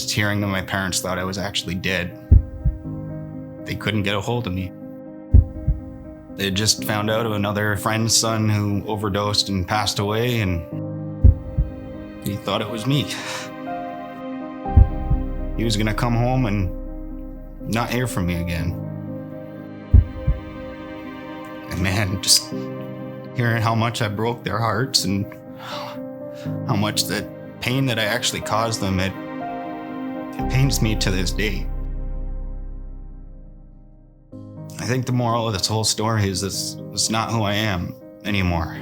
just hearing that my parents thought I was actually dead. They couldn't get a hold of me. They just found out of another friend's son who overdosed and passed away, and he thought it was me. He was gonna come home and not hear from me again. And man, just hearing how much I broke their hearts and how much the pain that I actually caused them, it pains me to this day. I think the moral of this whole story is this is not who I am anymore.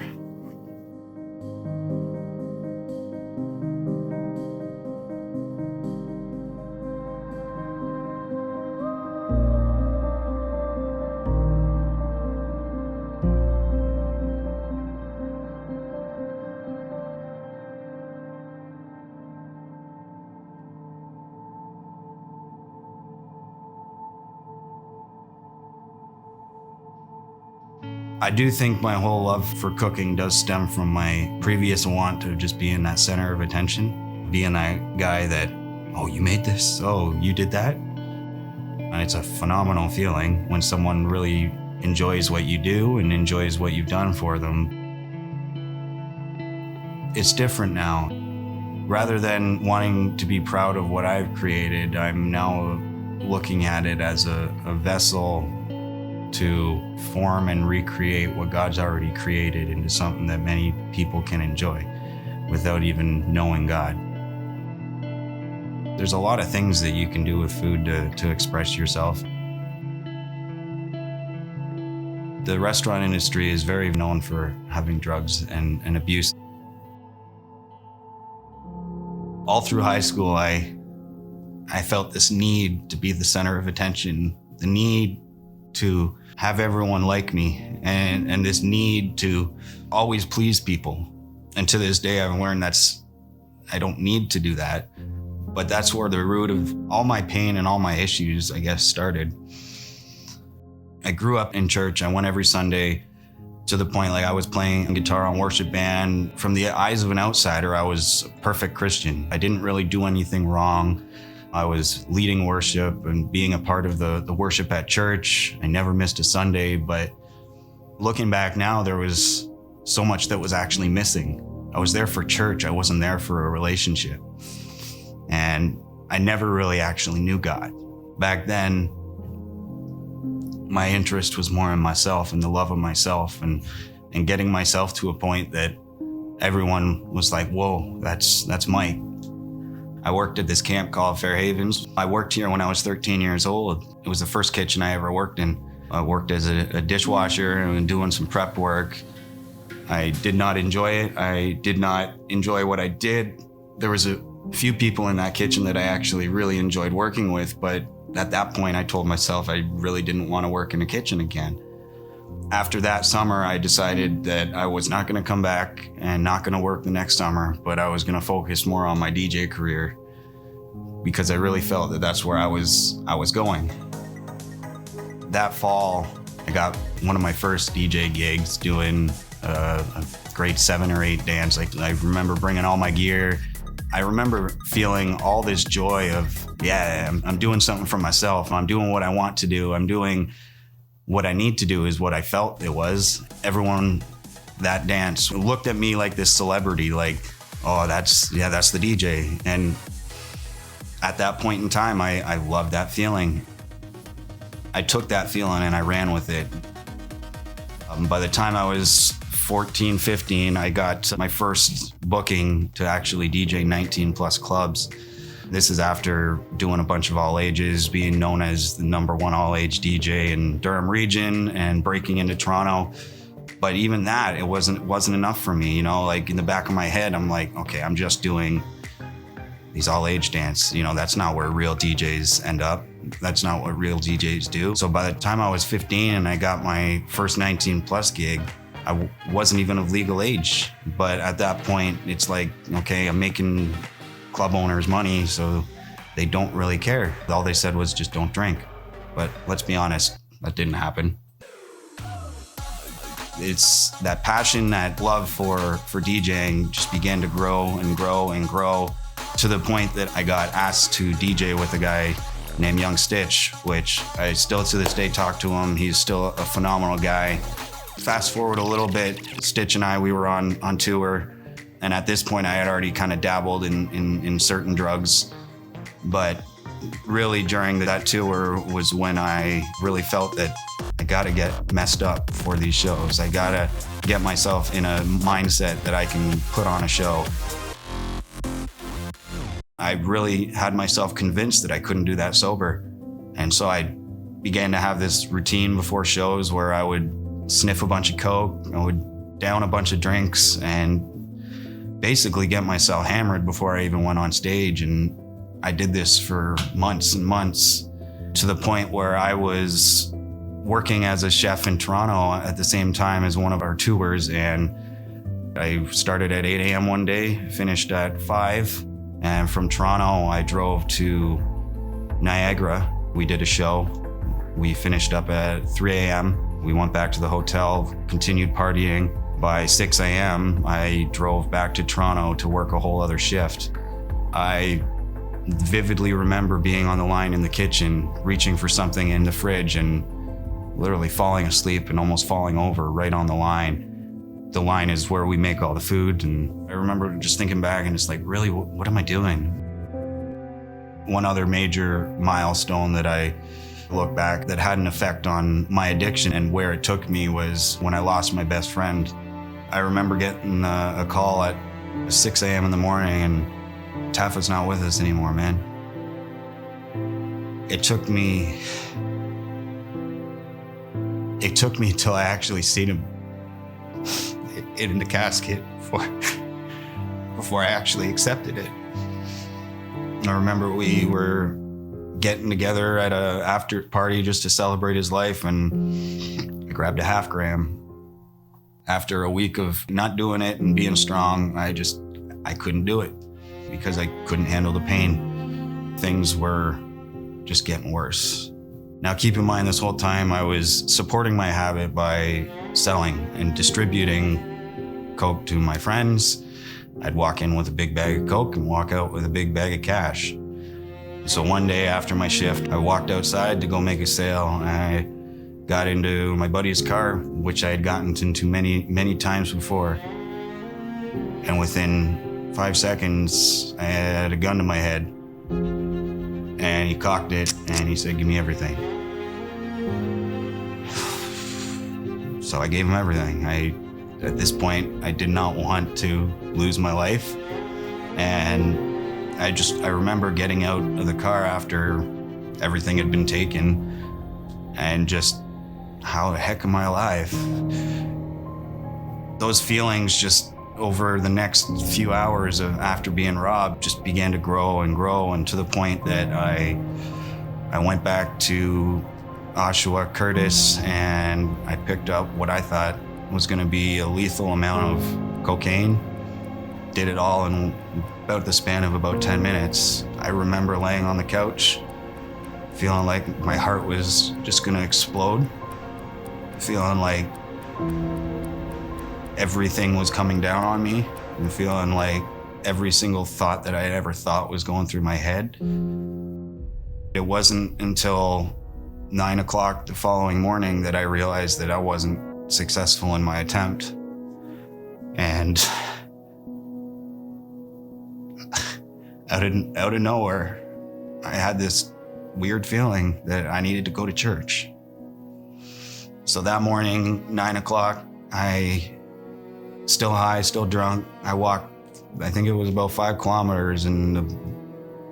I do think my whole love for cooking does stem from my previous want to just be in that center of attention, being that guy that, oh, you made this? Oh, you did that? And it's a phenomenal feeling when someone really enjoys what you do and enjoys what you've done for them. It's different now. Rather than wanting to be proud of what I've created, I'm now looking at it as a vessel to form and recreate what God's already created into something that many people can enjoy without even knowing God. There's a lot of things that you can do with food to express yourself. The restaurant industry is very known for having drugs and abuse. All through high school, I felt this need to be the center of attention, the need to have everyone like me, and this need to always please people. And to this day, I've learned I don't need to do that, but that's where the root of all my pain and all my issues, I guess, started. I grew up in church. I went every Sunday to the point like I was playing guitar on worship band. From the eyes of an outsider, I was a perfect Christian. I didn't really do anything wrong. I was leading worship and being a part of the worship at church. I never missed a Sunday, but looking back now, there was so much that was actually missing. I was there for church. I wasn't there for a relationship. And I never really actually knew God. Back then, my interest was more in myself and the love of myself and getting myself to a point that everyone was like, whoa, that's Mike. I worked at this camp called Fairhavens. I worked here when I was 13 years old. It was the first kitchen I ever worked in. I worked as a dishwasher and doing some prep work. I did not enjoy it. I did not enjoy what I did. There was a few people in that kitchen that I actually really enjoyed working with, but at that point I told myself I really didn't want to work in a kitchen again. After that summer, I decided that I was not going to come back and not going to work the next summer, but I was going to focus more on my DJ career because I really felt that that's where I was going. That fall, I got one of my first DJ gigs doing a grade 7 or 8 dance. Like, I remember bringing all my gear. I remember feeling all this joy of, yeah, I'm doing something for myself. I'm doing what I want to do. I'm doing what I need to do is what I felt it was. Everyone that dance looked at me like this celebrity, like, oh, that's the DJ. And at that point in time, I loved that feeling. I took that feeling and I ran with it. By the time I was 14, 15, I got my first booking to actually DJ 19 plus clubs. This is after doing a bunch of all ages, being known as the #1 all age DJ in Durham region and breaking into Toronto. But even that, it wasn't enough for me, you know, like in the back of my head, I'm like, okay, I'm just doing these all age dance. You know, that's not where real DJs end up. That's not what real DJs do. So by the time I was 15 and I got my first 19 plus gig, I wasn't even of legal age. But at that point, it's like, okay, I'm making club owners money, so they don't really care. All they said was just don't drink. But let's be honest, that didn't happen. It's that passion, that love for DJing just began to grow and grow and grow. to the point that I got asked to DJ with a guy named Young Stitch, which I still to this day talk to him. He's still a phenomenal guy. Fast forward a little bit, Stitch and I, we were on tour, and at this point I had already kind of dabbled in certain drugs, but really during that tour was when I really felt that I gotta get messed up for these shows. I gotta get myself in a mindset that I can put on a show. I really had myself convinced that I couldn't do that sober. And so I began to have this routine before shows where I would sniff a bunch of coke, I would down a bunch of drinks, and basically get myself hammered before I even went on stage. And I did this for months and months, to the point where I was working as a chef in Toronto at the same time as one of our tours. And I started at 8 a.m. one day, finished at 5. And from Toronto, I drove to Niagara. We did a show. We finished up at 3 a.m. We went back to the hotel, continued partying. By 6 a.m., I drove back to Toronto to work a whole other shift. I vividly remember being on the line in the kitchen, reaching for something in the fridge and literally falling asleep and almost falling over right on the line. The line is where we make all the food. And I remember just thinking back and it's like, really, what am I doing? One other major milestone that I look back that had an effect on my addiction and where it took me was when I lost my best friend. I remember getting a call at 6 a.m. in the morning and Taffa's not with us anymore, man. It took me till I actually seen him in the casket before I actually accepted it. I remember we were getting together at a after party just to celebrate his life, and I grabbed a half gram. After a week of not doing it and being strong, I couldn't do it because I couldn't handle the pain. Things were just getting worse. Now keep in mind, this whole time I was supporting my habit by selling and distributing coke to my friends. I'd walk in with a big bag of coke and walk out with a big bag of cash. So one day after my shift, I walked outside to go make a sale. I got into my buddy's car, which I had gotten into many times before. And within 5 seconds, I had a gun to my head. And he cocked it and he said, "Give me everything." So I gave him everything. At this point, I did not want to lose my life. And I remember getting out of the car after everything had been taken and just, how the heck am I alive? Those feelings just over the next few hours after being robbed just began to grow and grow, and to the point that I went back to Oshawa Curtis and I picked up what I thought was going to be a lethal amount of cocaine. Did it all in about the span of about 10 minutes. I remember laying on the couch, feeling like my heart was just going to explode, feeling like everything was coming down on me, and feeling like every single thought that I had ever thought was going through my head. It wasn't until 9 o'clock the following morning that I realized that I wasn't successful in my attempt. And out of nowhere, I had this weird feeling that I needed to go to church. So that morning, 9 o'clock, I, still high, still drunk, I walked, I think it was about 5 kilometers in the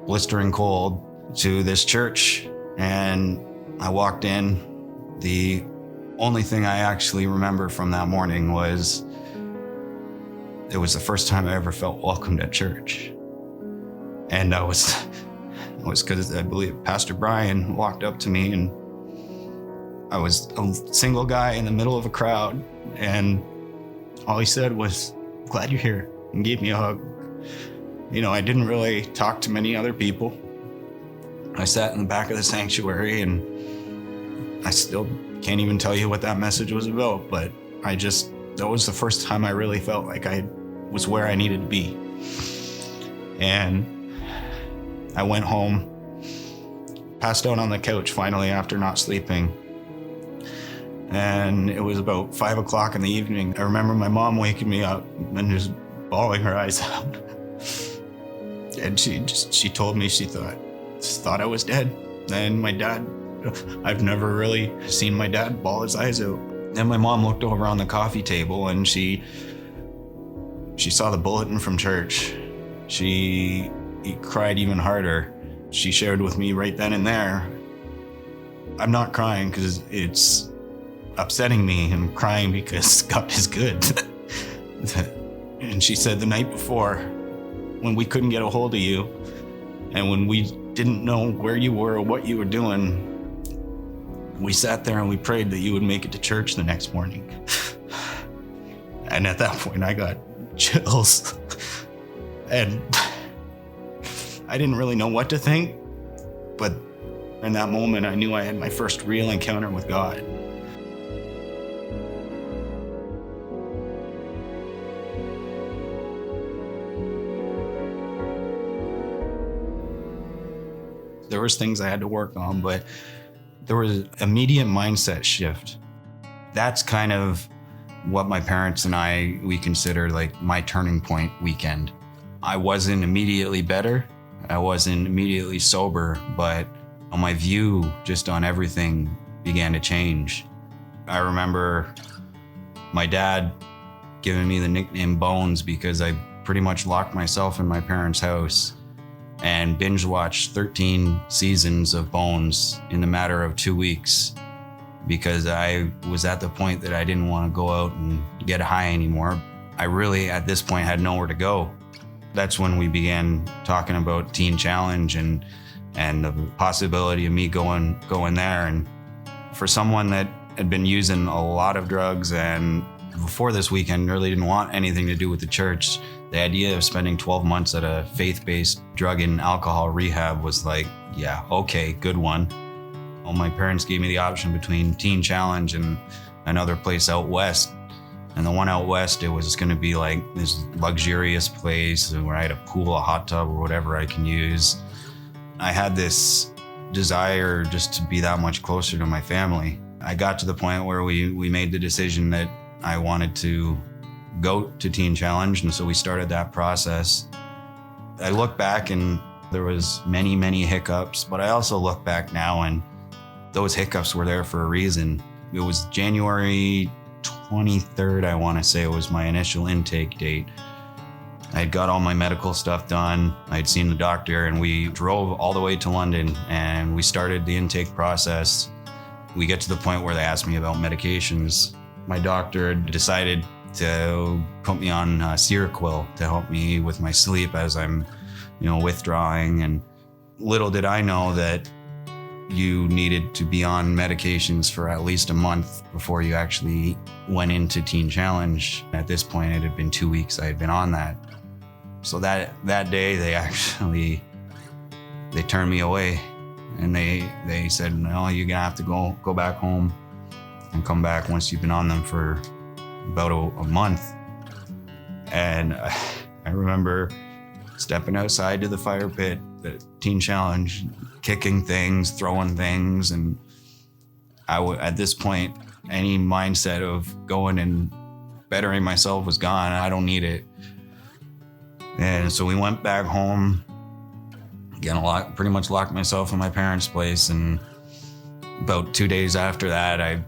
blistering cold to this church. And I walked in. The only thing I actually remember from that morning was it was the first time I ever felt welcomed at church. And it was because I believe Pastor Brian walked up to me, and I was a single guy in the middle of a crowd, and all he said was, "Glad you're here," and gave me a hug. You know, I didn't really talk to many other people. I sat in the back of the sanctuary, and I still can't even tell you what that message was about, but that was the first time I really felt like I was where I needed to be. And I went home, passed out on the couch finally after not sleeping. And it was about 5 o'clock in the evening. I remember my mom waking me up and just bawling her eyes out. And she told me she thought I was dead. And my dad, I've never really seen my dad bawl his eyes out. Then my mom looked over on the coffee table and she saw the bulletin from church. She cried even harder. She shared with me right then and there. I'm not crying because it's upsetting me. I'm crying because God is good. And she said the night before, when we couldn't get a hold of you and when we didn't know where you were or what you were doing, we sat there and we prayed that you would make it to church the next morning. And at that point I got chills. And I didn't really know what to think, but in that moment I knew I had my first real encounter with God. There was things I had to work on, but there was an immediate mindset shift. That's kind of what my parents and we consider like my turning point weekend. I wasn't immediately better. I wasn't immediately sober, but my view just on everything began to change. I remember my dad giving me the nickname Bones because I pretty much locked myself in my parents' house and binge watched 13 seasons of Bones in the matter of 2 weeks because I was at the point that I didn't want to go out and get high anymore. I really, at this point, had nowhere to go. That's when we began talking about Teen Challenge and the possibility of me going there. And for someone that had been using a lot of drugs and before this weekend really didn't want anything to do with the church, the idea of spending 12 months at a faith-based drug and alcohol rehab was like, yeah, okay, good one. Well, my parents gave me the option between Teen Challenge and another place out west. And the one out west, it was going to be like this luxurious place where I had a pool, a hot tub, or whatever I can use. I had this desire just to be that much closer to my family. I got to the point where we made the decision that I wanted to go to Teen Challenge, and so we started that process. I look back and there was many, many hiccups, but I also look back now and those hiccups were there for a reason. It was January 23rd, I want to say, it was my initial intake date. I had got all my medical stuff done. I'd seen the doctor and we drove all the way to London and we started the intake process. We get to the point where they asked me about medications. My doctor decided to put me on Seroquel to help me with my sleep as I'm, withdrawing. And little did I know that you needed to be on medications for at least a month before you actually went into Teen Challenge. At this point, it had been 2 weeks I had been on that. So that day, they turned me away, and they said, no, you're gonna have to go back home and come back once you've been on them for about a month. And I remember stepping outside to the fire pit, the Teen Challenge, kicking things, throwing things, and at this point, any mindset of going and bettering myself was gone. I don't need it. And so we went back home, again, pretty much locked myself in my parents' place, and about 2 days after that, I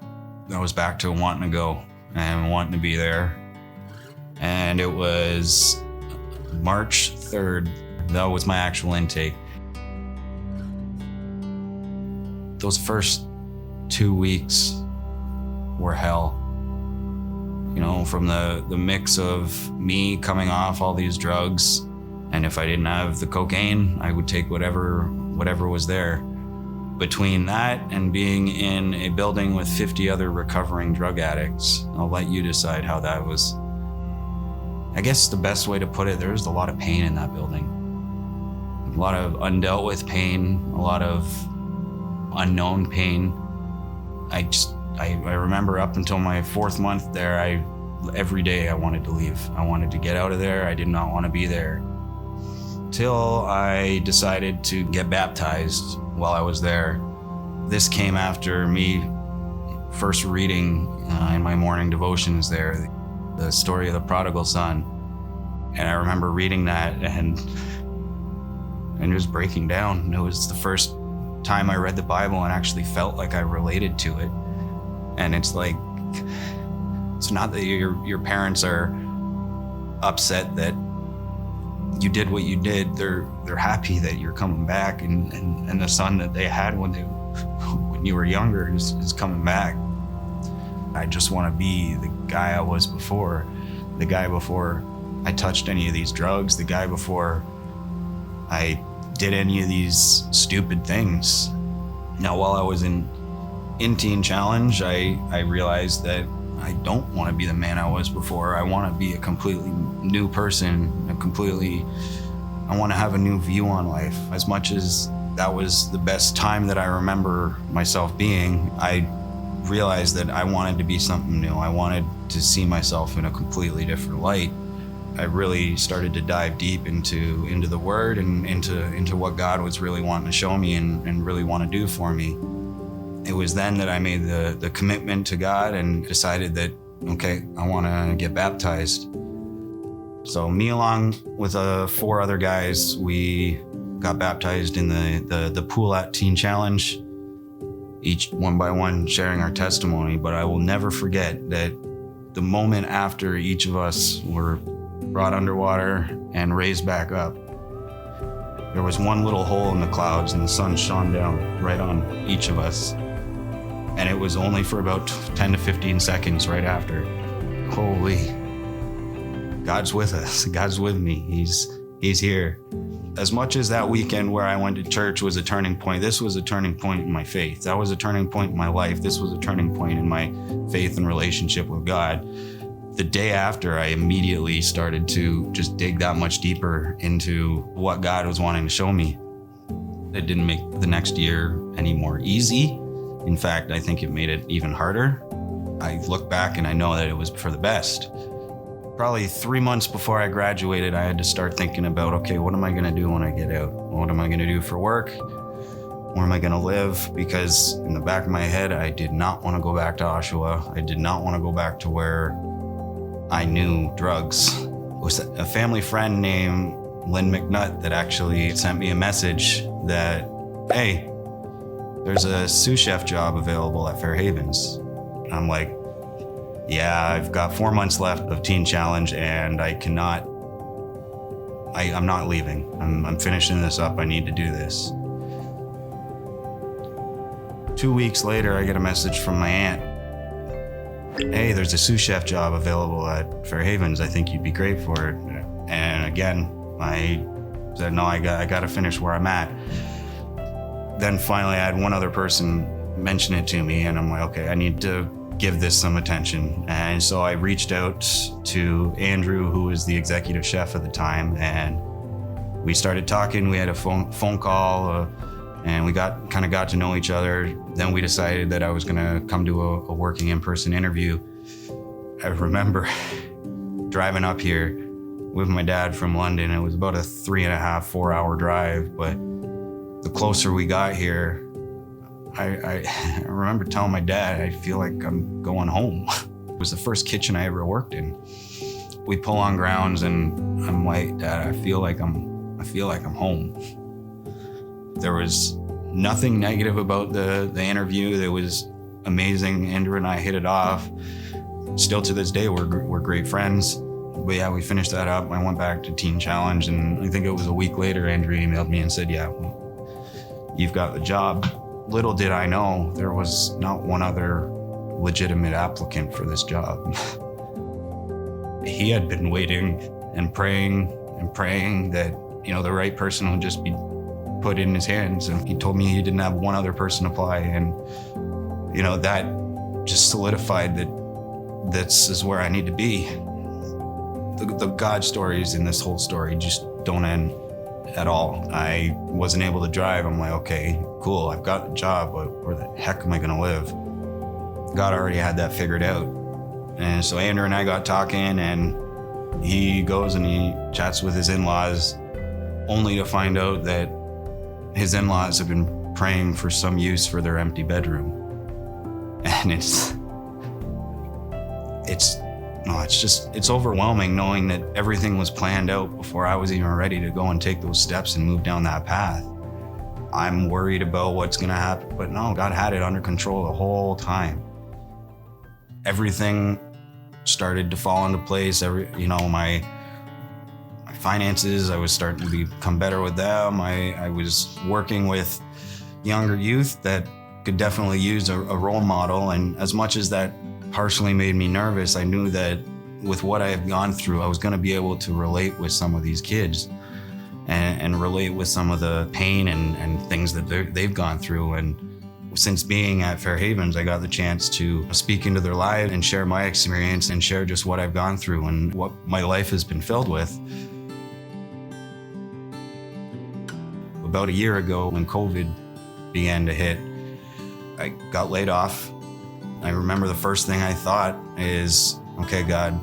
was back to wanting to go and wanting to be there. And it was March 3rd, that was my actual intake. Those first 2 weeks were hell. From the mix of me coming off all these drugs, and if I didn't have the cocaine, I would take whatever was there. Between that and being in a building with 50 other recovering drug addicts, I'll let you decide how that was. I guess the best way to put it, there was a lot of pain in that building. A lot of undealt with pain, a lot of unknown pain. I remember up until my 4th month there, every day I wanted to leave. I wanted to get out of there. I did not want to be there. till I decided to get baptized while I was there. This came after me first reading in my morning devotions there, the story of the prodigal son. And I remember reading that and just breaking down. It was the first time I read the Bible and actually felt like I related to it. And it's like, it's not that your parents are upset that you did what you did. They're happy that you're coming back, and the son that they had when you were younger is coming back. I just want to be the guy I was before, the guy before I touched any of these drugs, the guy before I did any of these stupid things. Now, while I was in Teen Challenge, I realized that I don't want to be the man I was before. I want to be a completely new person, I want to have a new view on life. As much as that was the best time that I remember myself being, I realized that I wanted to be something new. I wanted to see myself in a completely different light. I really started to dive deep into the Word and into what God was really wanting to show me and really want to do for me. It was then that I made the commitment to God and decided that, okay, I want to get baptized. So me along with 4 other guys, we got baptized in the pool at Teen Challenge, each one by one sharing our testimony. But I will never forget that the moment after each of us were brought underwater and raised back up, there was one little hole in the clouds and the sun shone down right on each of us. And it was only for about 10 to 15 seconds right after. Holy, God's with us. God's with me. He's here. As much as that weekend where I went to church was a turning point, this was a turning point in my faith. That was a turning point in my life. This was a turning point in my faith and relationship with God. The day after, I immediately started to just dig that much deeper into what God was wanting to show me. It didn't make the next year any more easy. In fact, I think it made it even harder. I look back and I know that it was for the best. Probably 3 months before I graduated, I had to start thinking about, okay, what am I gonna do when I get out? What am I gonna do for work? Where am I gonna live? Because in the back of my head, I did not wanna go back to Oshawa. I did not wanna go back to where I knew drugs. It was a family friend named Lynn McNutt that actually sent me a message that, hey, there's a sous chef job available at Fair Havens. I'm like, yeah, I've got 4 months left of Teen Challenge and I'm not leaving. I'm finishing this up. I need to do this. 2 weeks later, I get a message from my aunt. Hey, there's a sous chef job available at Fair Havens. I think you'd be great for it. And again, I said, no, I got to finish where I'm at. Then finally, I had one other person mention it to me, and I'm like, okay, I need to give this some attention. And so I reached out to Andrew, who was the executive chef at the time, and we started talking. We had a phone call, and we got to know each other. Then we decided that I was gonna come to a working in-person interview. I remember driving up here with my dad from London. It was about a 3.5, 4 hour drive, but the closer we got here, I remember telling my dad, I feel like I'm going home. It was the first kitchen I ever worked in. We pull on grounds and I'm like, Dad, I feel like I'm home. There was nothing negative about the interview. It was amazing. Andrew and I hit it off. Still to this day, we're great friends. But yeah, we finished that up. I went back to Teen Challenge, and I think it was a week later, Andrew emailed me and said, yeah, you've got the job. Little did I know, there was not one other legitimate applicant for this job. He had been waiting and praying that, the right person would just be put in his hands. And he told me he didn't have one other person apply. And, that just solidified that this is where I need to be. The God stories in this whole story just don't end at all. I wasn't able to drive. I'm like, okay, cool, I've got the job, but where the heck am I gonna live? God already had that figured out. And so Andrew and I got talking, and he goes and he chats with his in-laws, only to find out that his in-laws have been praying for some use for their empty bedroom. And it's overwhelming knowing that everything was planned out before I was even ready to go and take those steps and move down that path. I'm worried about what's gonna happen, but no, God had it under control the whole time. Everything started to fall into place. My finances, I was starting to become better with them. I was working with younger youth that could definitely use a role model. And as much as that partially made me nervous, I knew that with what I have gone through, I was going to be able to relate with some of these kids and relate with some of the pain and things that they've gone through. And since being at Fair Havens, I got the chance to speak into their lives and share my experience and share just what I've gone through and what my life has been filled with. About a year ago, when COVID began to hit, I got laid off. I remember the first thing I thought is, okay, God,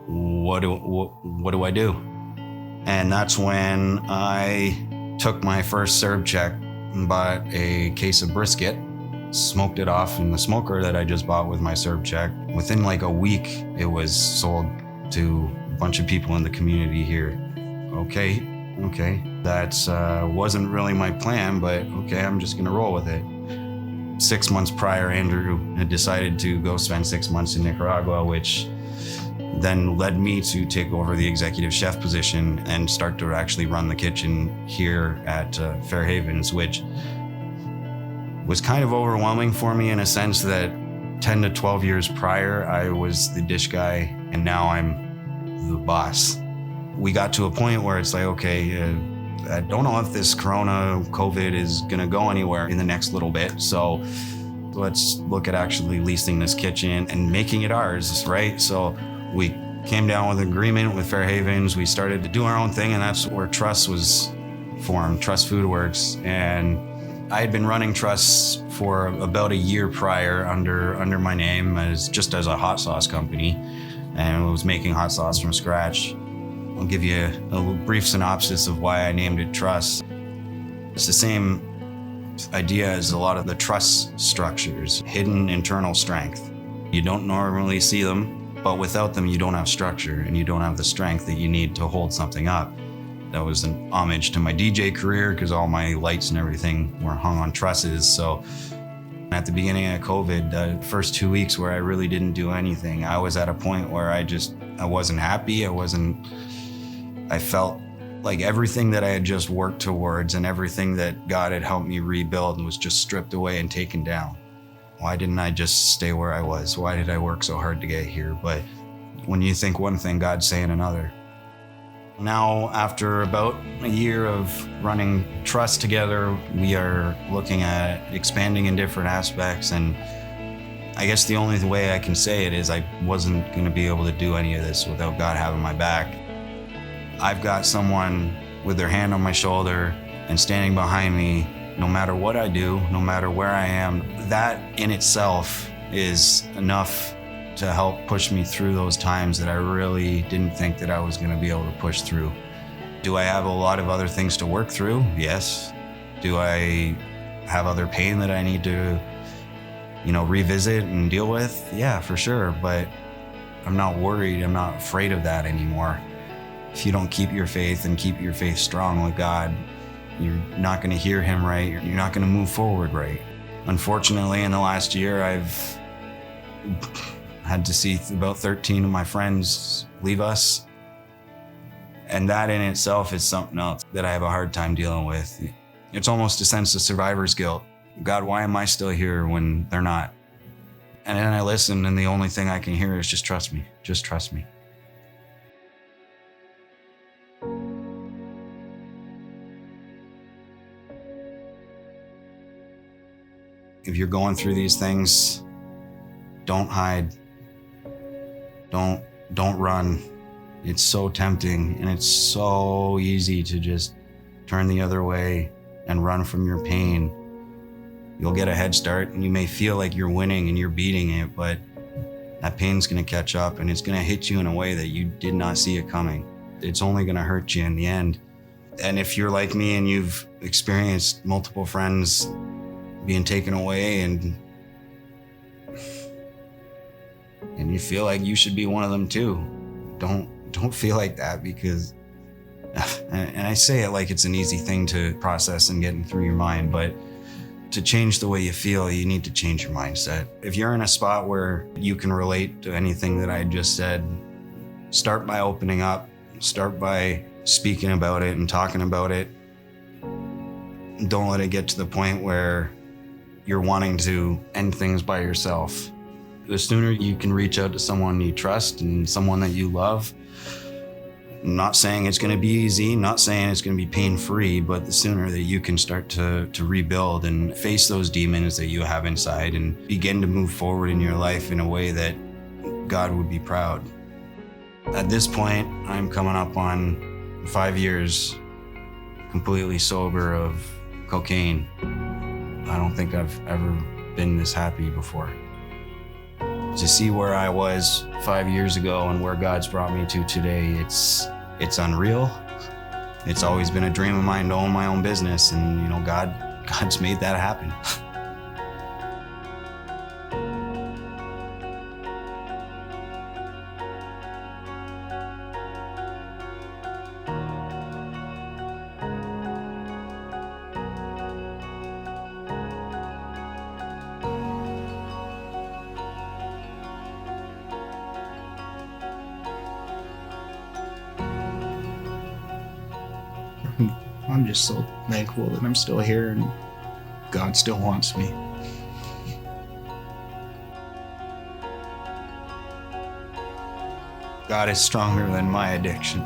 what do I do? And that's when I took my first CERB check and bought a case of brisket, smoked it off in the smoker that I just bought with my CERB check. Within like a week, it was sold to a bunch of people in the community here. Okay, that wasn't really my plan, but okay, I'm just gonna roll with it. 6 months prior, Andrew had decided to go spend 6 months in Nicaragua, which then led me to take over the executive chef position and start to actually run the kitchen here at Fair Havens, which was kind of overwhelming for me in a sense that 10 to 12 years prior, I was the dish guy, and now I'm the boss. We got to a point where it's like, okay, I don't know if this COVID is gonna go anywhere in the next little bit. So let's look at actually leasing this kitchen and making it ours, right? So we came down with an agreement with Fair Havens. We started to do our own thing, and that's where Trust was formed, Trust Food Works. And I had been running Trust for about a year prior under my name as a hot sauce company, and I was making hot sauce from scratch. I'll give you a brief synopsis of why I named it Trust. It's the same idea as a lot of the trust structures, hidden internal strength. You don't normally see them, but without them, you don't have structure and you don't have the strength that you need to hold something up. That was an homage to my DJ career because all my lights and everything were hung on trusses. So at the beginning of COVID, the first 2 weeks where I really didn't do anything, I was at a point where I wasn't happy. I felt like everything that I had just worked towards and everything that God had helped me rebuild was just stripped away and taken down. Why didn't I just stay where I was? Why did I work so hard to get here? But when you think one thing, God's saying another. Now, after about a year of running Trust together, we are looking at expanding in different aspects. And I guess the only way I can say it is I wasn't going to be able to do any of this without God having my back. I've got someone with their hand on my shoulder and standing behind me, no matter what I do, no matter where I am. That in itself is enough to help push me through those times that I really didn't think that I was going to be able to push through. Do I have a lot of other things to work through? Yes. Do I have other pain that I need to, revisit and deal with? Yeah, for sure. But I'm not worried. I'm not afraid of that anymore. If you don't keep your faith and keep your faith strong with God, you're not going to hear him right. You're not going to move forward right. Unfortunately, in the last year, I've had to see about 13 of my friends leave us. And that in itself is something else that I have a hard time dealing with. It's almost a sense of survivor's guilt. God, why am I still here when they're not? And then I listen, and the only thing I can hear is just trust me. Just trust me. If you're going through these things, don't hide. Don't run. It's so tempting, and it's so easy to just turn the other way and run from your pain. You'll get a head start, and you may feel like you're winning and you're beating it, but that pain's gonna catch up, and it's gonna hit you in a way that you did not see it coming. it's only going to hurt you in the end. And if you're like me and you've experienced multiple friends being taken away and you feel like you should be one of them too, don't feel like that, because and I say it like it's an easy thing to process and get through your mind, but to change the way you feel, you need to change your mindset. If you're in a spot where you can relate to anything that I just said, start by opening up, start by speaking about it and talking about it. Don't let it get to the point where you're wanting to end things by yourself. The sooner you can reach out to someone you trust and someone that you love, I'm not saying it's going to be easy, not saying it's going to be pain-free, but the sooner that you can start to rebuild and face those demons that you have inside and begin to move forward in your life in a way that God would be proud. At this point, I'm coming up on 5 years completely sober of cocaine. I don't think I've ever been this happy before. To see where I was 5 years ago and where God's brought me to today, it's unreal. It's always been a dream of mine to own my own business, and God's made that happen. I'm just so thankful that I'm still here and God still wants me. God is stronger than my addiction.